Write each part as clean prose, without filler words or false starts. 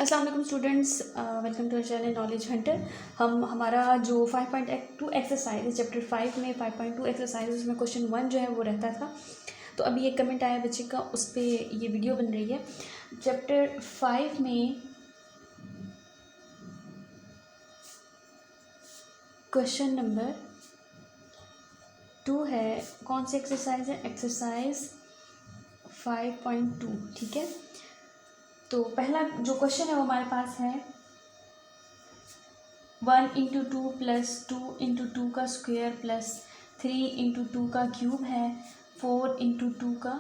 अस्सलाम वालेकुम students, welcome to channel knowledge hunter. हमारा जो 5.2 एक्सरसाइज है चैप्टर 5 में 5.2 एक्सरसाइज उसमें क्वेश्चन 1 जो है वो रहता था। तो अभी एक कमेंट आया बच्चे का, उस पर ये वीडियो बन रही है। चैप्टर 5 में क्वेश्चन नंबर 2 है। कौन सी एक्सरसाइज है? एक्सरसाइज 5.2। ठीक है, तो पहला जो क्वेश्चन है वो हमारे पास है 1 इंटू 2 प्लस 2 इंटू 2 का स्क्वायर प्लस 3 इंटू 2 का क्यूब है, 4 इंटू 2 का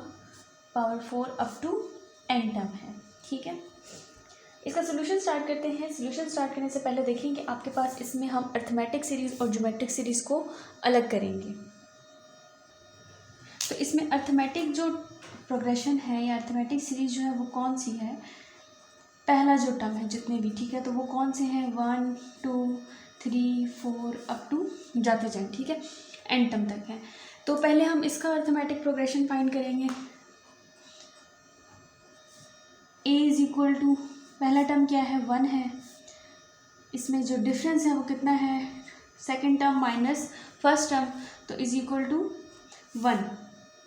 power 4 up to n term है। ठीक है, इसका सोल्यूशन स्टार्ट करते हैं। सोल्यूशन स्टार्ट करने से पहले देखें कि आपके पास इसमें हम अर्थमेटिक सीरीज़ और ज्योमेट्रिक सीरीज़ को अलग करेंगे। तो इसमें अर्थमेटिक जो प्रोग्रेशन है या अर्थमेटिक सीरीज़ जो है वो कौन सी है? पहला जो टर्म है जितने भी, ठीक है, तो वो कौन से हैं? 1 2 3 4 अप टू जाते जाएं, ठीक है, एन टर्म तक है। तो पहले हम इसका अर्थमेटिक प्रोग्रेशन फाइंड करेंगे। a इज इक्वल टू, पहला टर्म क्या है? 1 है। इसमें जो डिफरेंस है वो कितना है? Second term minus first term, तो इज इक्वल टू 1।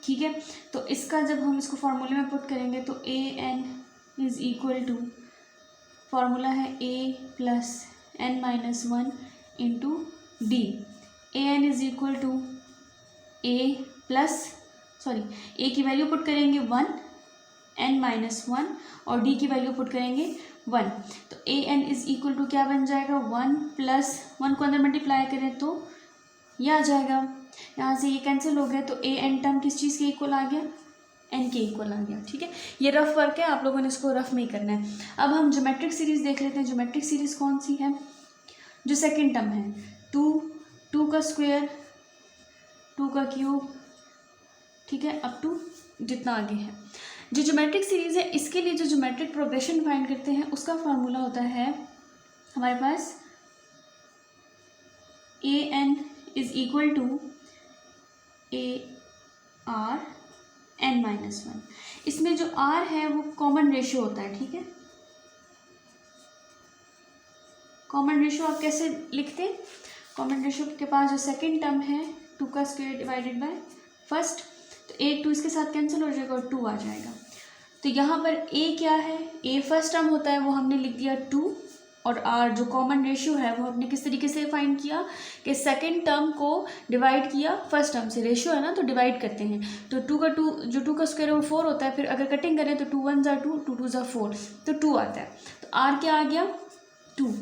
ठीक है, तो इसका जब हम इसको फॉर्मूले में पुट करेंगे तो a n is equal to, formula है a plus n minus 1 into D. A N is equal to a plus a की वैल्यू पुट करेंगे 1, n माइनस 1 और d की वैल्यू पुट करेंगे 1। तो A N is equal to क्या बन जाएगा? 1 प्लस 1 को अंदर मल्टीप्लाई करें तो ये आ जाएगा, यहाँ से ये कैंसिल हो गया, तो ए एन टर्म किस चीज़ के इक्वल आ गया? एन के इक्वल आ गया। ठीक है, ये रफ वर्क है, आप लोगों ने इसको रफ में ही करना है। अब हम ज्योमेट्रिक सीरीज़ देख लेते हैं। ज्योमेट्रिक सीरीज़ कौन सी है? जो सेकंड टर्म है 2 का स्क्वायर 2 का क्यूब, ठीक है, अप टू जितना आगे है। जो ज्योमेट्रिक सीरीज़ है इसके लिए जो ज्योमेट्रिक प्रोग्रेशन फाइंड करते हैं उसका फार्मूला होता है हमारे पास A N is equal to A R n minus 1। इसमें जो r है वो कॉमन रेशियो होता है। ठीक है, कॉमन रेशियो आप कैसे लिखते हैं? कॉमन रेशियो के पास जो सेकंड टर्म है 2 का स्क्वायर डिवाइडेड बाय फर्स्ट, तो 1 2 इसके साथ कैंसिल हो जाएगा और 2 आ जाएगा। तो यहाँ पर a क्या है? a फर्स्ट टर्म होता है, वो हमने लिख दिया 2, और r जो कॉमन रेशियो है वो हमने किस तरीके से फाइंड किया कि सेकंड टर्म को डिवाइड किया फर्स्ट टर्म से। रेशियो है ना, तो डिवाइड करते हैं। तो 2 का 2 जो 2 का स्क्वायर है वो 4 होता है, फिर अगर कटिंग करें तो 2 1 ज़ा 2 2 2 ज़ा 4, तो 2 आता है। तो r क्या आ गया? 2।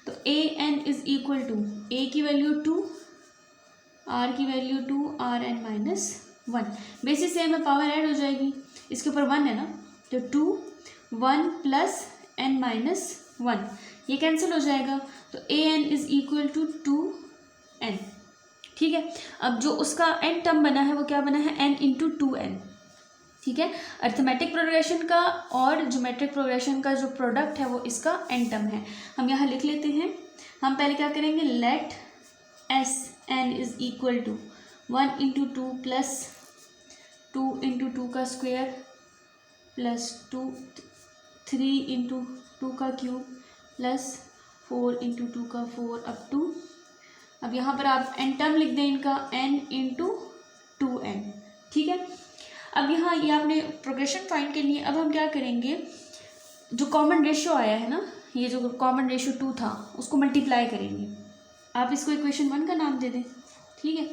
तो A N is equal to, A की वैल्यू 2, r की value 2, R N minus 1। Basis same है, पावर ऐड हो जाएगी, इसके ऊपर 1 है ना, तो 2 1 प्लस n माइनस 1, ये कैंसिल हो जाएगा। तो A N is equal to 2n। ठीक है, अब जो उसका n टर्म बना है वो क्या बना है? n into 2n। ठीक है, अर्थमेटिक प्रोग्रेशन का और ज्योमेट्रिक प्रोग्रेशन का जो प्रोडक्ट है वो इसका n टर्म है। हम यहाँ लिख लेते हैं। हम पहले क्या करेंगे? Let S N is equal to 1 into 2 plus 2 into 2 का स्क्वायर प्लस 3 इंटू 2 का क्यूब प्लस 4 इंटू 2 का 4 अप टू, अब यहाँ पर आप n टर्म लिख दें इनका, n इंटू 2n। ठीक है, अब यहाँ ये आपने प्रोग्रेशन फाइंड करनी है। अब हम क्या करेंगे? जो कॉमन रेशियो आया है ना, ये जो कॉमन रेशियो 2 था उसको मल्टीप्लाई करेंगे। आप इसको इक्वेशन 1 का नाम दे दें। ठीक है,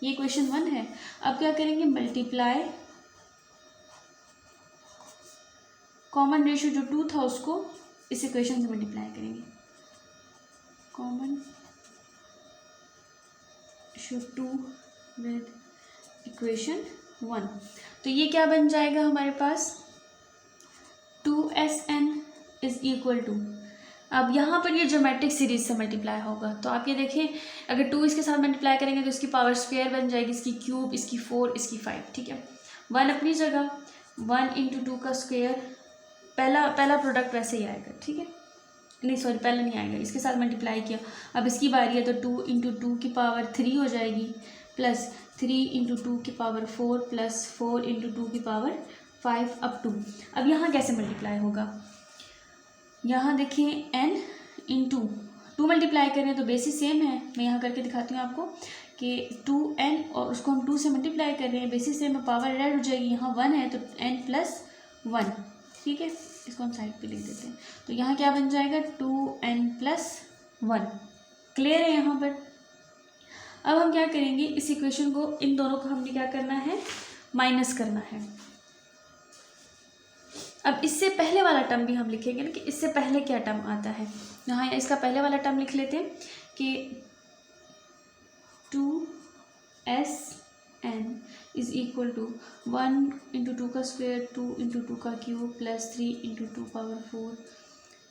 ये इक्वेशन 1 है। अब क्या करेंगे? मल्टीप्लाई कॉमन रेशियो जो 2 था उसको इस इक्वेशन से मल्टीप्लाई करेंगे। कॉमन रेशियो 2 विद इक्वेशन 1, तो ये क्या बन जाएगा हमारे पास? 2sn इज इक्वल टू, अब यहाँ पर ये ज्योमेट्रिक सीरीज से मल्टीप्लाई होगा, तो आप ये देखें, अगर 2 इसके साथ मल्टीप्लाई करेंगे तो इसकी पावर स्क्वायर बन जाएगी, इसकी क्यूब, इसकी 4, इसकी 5। ठीक है, 1 अपनी जगह, 1 इंटू 2 का स्क्वायर, पहला प्रोडक्ट वैसे ही आएगा। ठीक है, नहीं सॉरी, पहले नहीं आएगा, इसके साथ मल्टीप्लाई किया। अब इसकी बारी है, तो 2 इंटू 2 की पावर 3 हो जाएगी, प्लस 3 इंटू 2 की पावर 4 प्लस 4 इंटू 2 की पावर 5 अप टू। अब यहाँ कैसे मल्टीप्लाई होगा? यहाँ देखिए n इंटू 2 मल्टीप्लाई करें तो बेसिस सेम है, मैं यहाँ करके दिखाती हूँ आपको कि 2n और उसको हम 2 से मल्टीप्लाई कर रहे हैं, बेसिस सेम है, पावर ऐड हो जाएगी, यहाँ 1 है तो n+1, ठीक है। इसको हम साइड पे लिख देते हैं, तो यहाँ क्या बन जाएगा 2n+1। क्लियर है यहाँ पर। अब हम क्या करेंगे, इस इक्वेशन को, इन दोनों को हमने क्या करना है, माइनस करना है। अब इससे पहले वाला टर्म भी हम लिखेंगे ना कि इससे पहले क्या टर्म आता है। यहाँ इसका पहले वाला टर्म लिख लेते हैं कि 2sn is equal to 1 into 2 का स्क्वायर 2 इंटू 2 का cube plus 3 into 2 power 4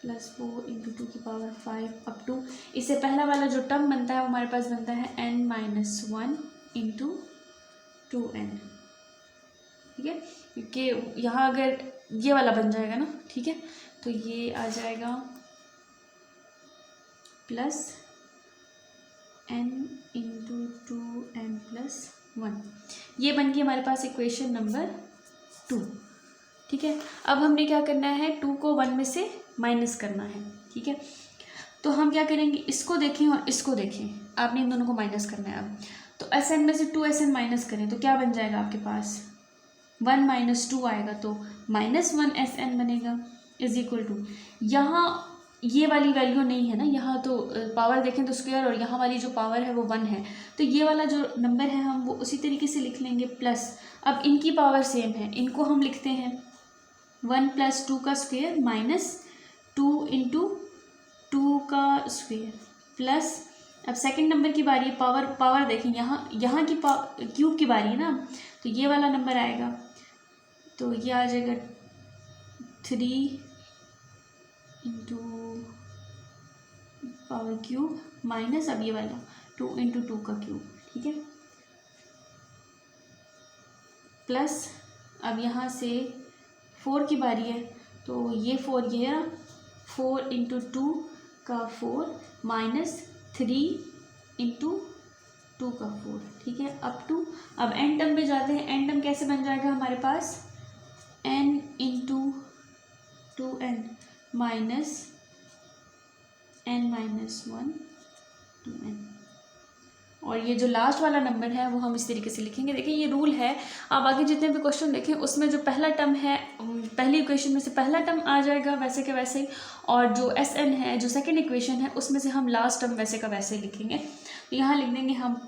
plus 4 into 2 की पावर 5 अप टू, इससे पहला वाला जो टर्म बनता है वो हमारे पास बनता है n-1 इंटू 2n, ठीक है। क्योंकि यहाँ अगर ये वाला बन जाएगा ना, ठीक है, तो ये आ जाएगा प्लस n इंटू 2n+1, ये बन गई हमारे पास इक्वेशन नंबर 2, ठीक है। अब हमने क्या करना है, 2 को 1 में से माइनस करना है, ठीक है। तो हम क्या करेंगे, इसको देखें और इसको देखें, आपने इन दोनों को माइनस करना है। अब तो Sn में से 2Sn माइनस करें तो क्या बन जाएगा आपके पास, 1 - 2 आएगा तो -1Sn बनेगा, इज इक्वल टू, यहाँ ये वाली वैल्यू नहीं है ना, यहाँ तो पावर देखें तो स्क्वायर, और यहाँ वाली जो पावर है वो 1 है, तो ये वाला जो नंबर है हम वो उसी तरीके से लिख लेंगे प्लस। अब इनकी पावर सेम है, इनको हम लिखते हैं 1 + 2 का स्क्वायर माइनस 2 इंटू 2 का स्क्वायर प्लस, अब सेकंड नंबर की बारी है, पावर देखें, यहाँ की क्यूब की बारी है ना, तो ये वाला नंबर आएगा, तो ये आ जाएगा 3 इंटू पावर क्यूब माइनस, अब ये वाला 2 इंटू 2 का क्यूब, ठीक है, प्लस अब यहाँ से 4 की बारी है, तो ये 4 ये है, 4 इंटू 2 का 4 माइनस 3 इंटू 2 का 4, ठीक है, अप टू, अब एन टर्म पे जाते हैं। एन टर्म कैसे बन जाएगा हमारे पास, n into 2n minus n-1 2n, और ये जो लास्ट वाला नंबर है वो हम इस तरीके से लिखेंगे। देखिए ये रूल है, आप आगे जितने भी क्वेश्चन देखें उसमें जो पहला टर्म है, पहली इक्वेशन में से पहला टर्म आ जाएगा वैसे के वैसे ही, और जो Sn है जो सेकंड इक्वेशन है उसमें से हम लास्ट टर्म वैसे का वैसे ही लिखेंगे। तो यहाँ लिख देंगे हम अब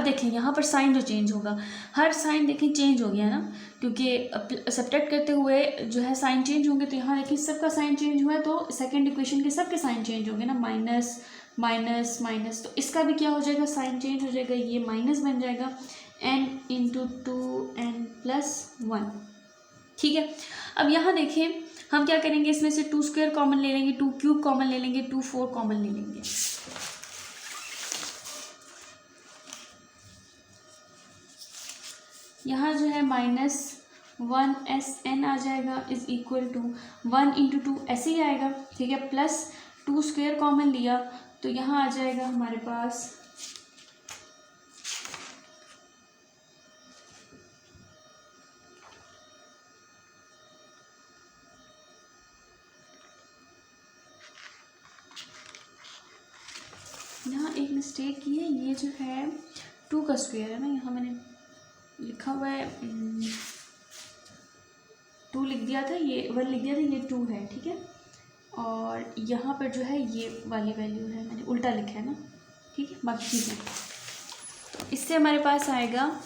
देखें यहाँ पर साइन जो चेंज होगा, हर साइन देखें चेंज हो गया ना, क्योंकि सब्ट्रैक्ट करते हुए जो है साइन चेंज होंगे, तो यहाँ देखिए सबका साइन चेंज हुआ है, तो सेकेंड इक्वेशन के सबके साइन चेंज होंगे ना, माइनस माइनस माइनस, तो इसका भी क्या हो जाएगा, साइन चेंज हो जाएगा, ये माइनस बन जाएगा n इंटू 2n+1, ठीक है। अब यहाँ देखिए हम क्या करेंगे, इसमें से 2 स्क्वायर कॉमन ले लेंगे, 2 क्यूब कॉमन ले लेंगे, 2 4 कॉमन ले लेंगे, यहाँ जो है -1Sn आ जाएगा, इज इक्वल टू 1 इंटू 2 ऐसे ही आएगा, ठीक है, प्लस 2 स्क्वायर कॉमन लिया तो यहाँ आ जाएगा हमारे पास यहाँ एक मिस्टेक की है, ये जो है 2 का स्क्वायर है ना, यहाँ मैंने लिखा हुआ है 2 लिख दिया था, ये 1 लिख दिया था, ये 2 है, ठीक है, और यहाँ पर जो है ये वाली वैल्यू है, मैंने उल्टा लिखा है ना, ठीक है, बाकी ठीक है। तो इससे हमारे पास आएगा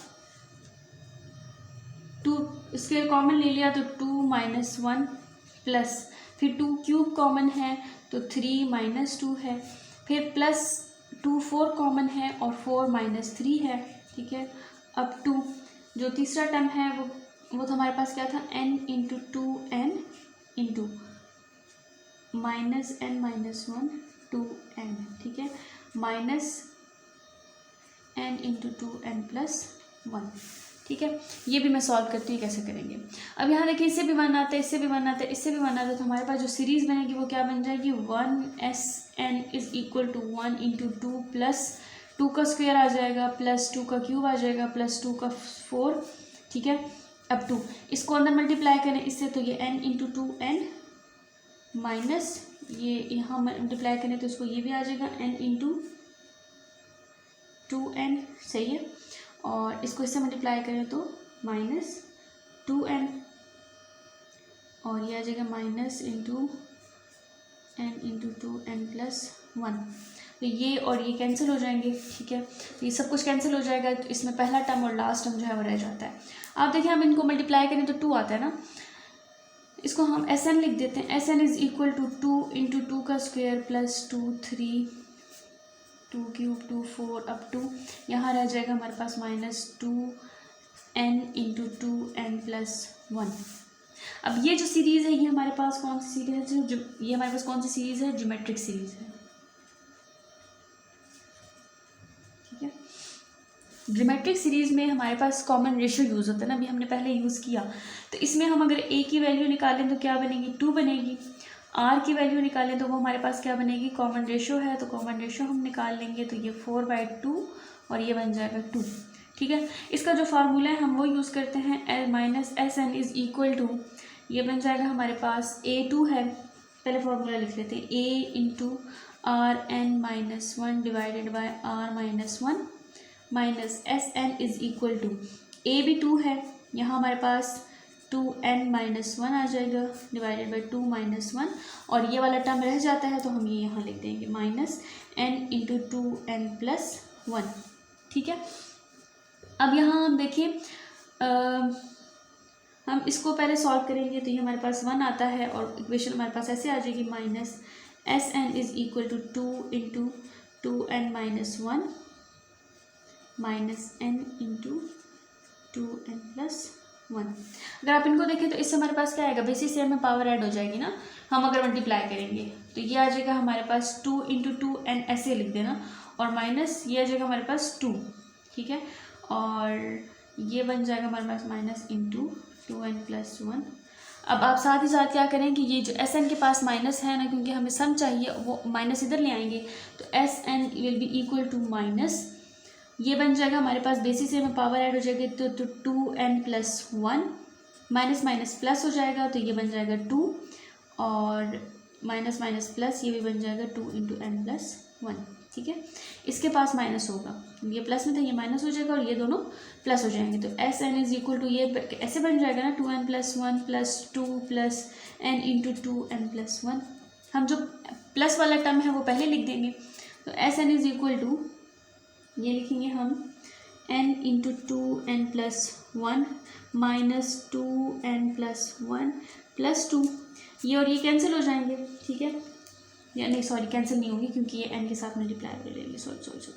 2 स्क्वायर कॉमन ले लिया तो 2 - 1 प्लस, फिर 2 क्यूब कॉमन है तो 3 - 2 है, फिर प्लस 2 4 कॉमन है और 4 - 3 है, ठीक है, अब 2 जो तीसरा टर्म है वो तो हमारे पास क्या था, n into 2n into -n-1 2n, ठीक है, माइनस n इंटू 2n+1, ठीक है। ये भी मैं सॉल्व करती हूँ कैसे करेंगे। अब यहाँ देखिए इससे भी 1 आता है, इससे भी 1 आता है, इससे भी 1 आता है, तो हमारे पास जो सीरीज़ बनेगी वो क्या बन जाएगी, 1Sn is equal to 1 into 2 plus 2 का स्क्वायर आ जाएगा, प्लस 2 का क्यूब आ जाएगा, प्लस 2 का 4, ठीक है, अब 2 इसको अंदर मल्टीप्लाई करें इससे, तो ये n इंटू 2n माइनस ये यहाँ मल्टीप्लाई करें तो इसको ये भी आ जाएगा n इंटू 2n, सही है। और इसको इससे मल्टीप्लाई करें तो माइनस 2n, और ये आ जाएगा minus into n into 2n plus 1। तो ये और ये कैंसिल हो जाएंगे, ठीक है। तो ये सब कुछ कैंसिल हो जाएगा, तो इसमें पहला टर्म और लास्ट टर्म जो है वो रह जाता है। आप देखिए हम इनको मल्टीप्लाई करें तो 2 आता है ना, इसको हम Sn लिख देते हैं। Sn is equal to 2 into 2 का square plus 2 3 2 cube 2 4 up to यहाँ रह जाएगा हमारे पास minus 2n into 2n plus 1। अब ये जो सीरीज़ है ये हमारे पास कौन सी सीरीज़ है, ये हमारे पास कौन सी सीरीज़ है, ज्योमेट्रिक सीरीज़ है, ठीक है। ज्योमेट्रिक सीरीज़ में हमारे पास कॉमन रेशियो यूज़ होता है ना, अभी हमने पहले यूज़ किया। तो इसमें हम अगर a की वैल्यू निकालें तो क्या बनेगी, 2 बनेगी। r की वैल्यू निकालें तो वो हमारे पास क्या बनेगी, कॉमन रेशियो है, तो कॉमन रेशियो हम निकाल लेंगे तो ये 4/2 और ये बन जाएगा 2, ठीक है। इसका जो फार्मूला है हम वो यूज़ करते हैं, minus Sn is equal to, ये बन जाएगा हमारे पास a2 है, पहले फार्मूला लिख लेते हैं, a into Rn-1 divided by r-1 minus Sn is equal to, a भी 2 है, यहाँ हमारे पास 2n-1 आ जाएगा डिवाइडेड बाई 2 - 1, और ये वाला टर्म रह जाता है तो हम ये यहाँ लिख देंगे minus n into 2n plus 1, ठीक है। अब यहाँ हम देखिए हम इसको पहले सॉल्व करेंगे तो ये हमारे पास 1 आता है और इक्वेशन हमारे पास ऐसे आ जाएगी, minus Sn is equal to 2 into 2n-1 minus n into 2n plus 1। अगर आप इनको देखें तो इससे हमारे पास क्या आएगा, बेसिस से में पावर ऐड हो जाएगी ना, हम अगर मल्टीप्लाई करेंगे तो ये आ जाएगा हमारे पास 2 इंटू 2n ऐसे लिख देना, और माइनस ये आ जाएगा हमारे पास 2, ठीक है। और ये बन जाएगा हमारे पास माइनस इंटू 2n प्लस 1। अब आप साथ ही साथ क्या करें कि ये जो Sn के पास माइनस है ना, क्योंकि हमें सम चाहिए, वो माइनस इधर ले आएंगे तो Sn will be equal to minus, ये बन जाएगा हमारे पास बेसिस से में पावर ऐड हो जाएगी तो 2n plus 1 minus minus plus हो जाएगा तो ये बन जाएगा 2, और माइनस माइनस प्लस ये भी बन जाएगा 2 इंटू n प्लस 1, ठीक है। इसके पास माइनस होगा, ये प्लस में था ये माइनस हो जाएगा और ये दोनों प्लस हो जाएंगे, तो Sn इज इक्वल टू ये ऐसे बन जाएगा ना 2n plus 1 plus 2 plus n into 2n plus 1। हम जो प्लस वाला टर्म है वो पहले लिख देंगे, तो Sn इज इक्वल टू ये लिखेंगे हम n into 2n plus 1 minus 2n plus 1 plus 2, ये और ये कैंसिल हो जाएंगे, ठीक है। या नहीं सॉरी कैंसिल नहीं होगी क्योंकि ये n के साथ मल्टीप्लाई कर लेंगे, सॉरी,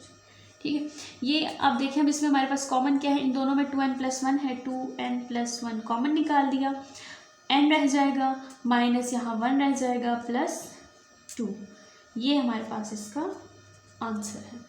ठीक है। ये आप देखें अब इसमें हमारे पास कॉमन क्या है, इन दोनों में 2n प्लस 1 है, 2n प्लस 1 कॉमन निकाल दिया, n रह जाएगा माइनस यहाँ 1 रह जाएगा प्लस 2, ये हमारे पास इसका आंसर है।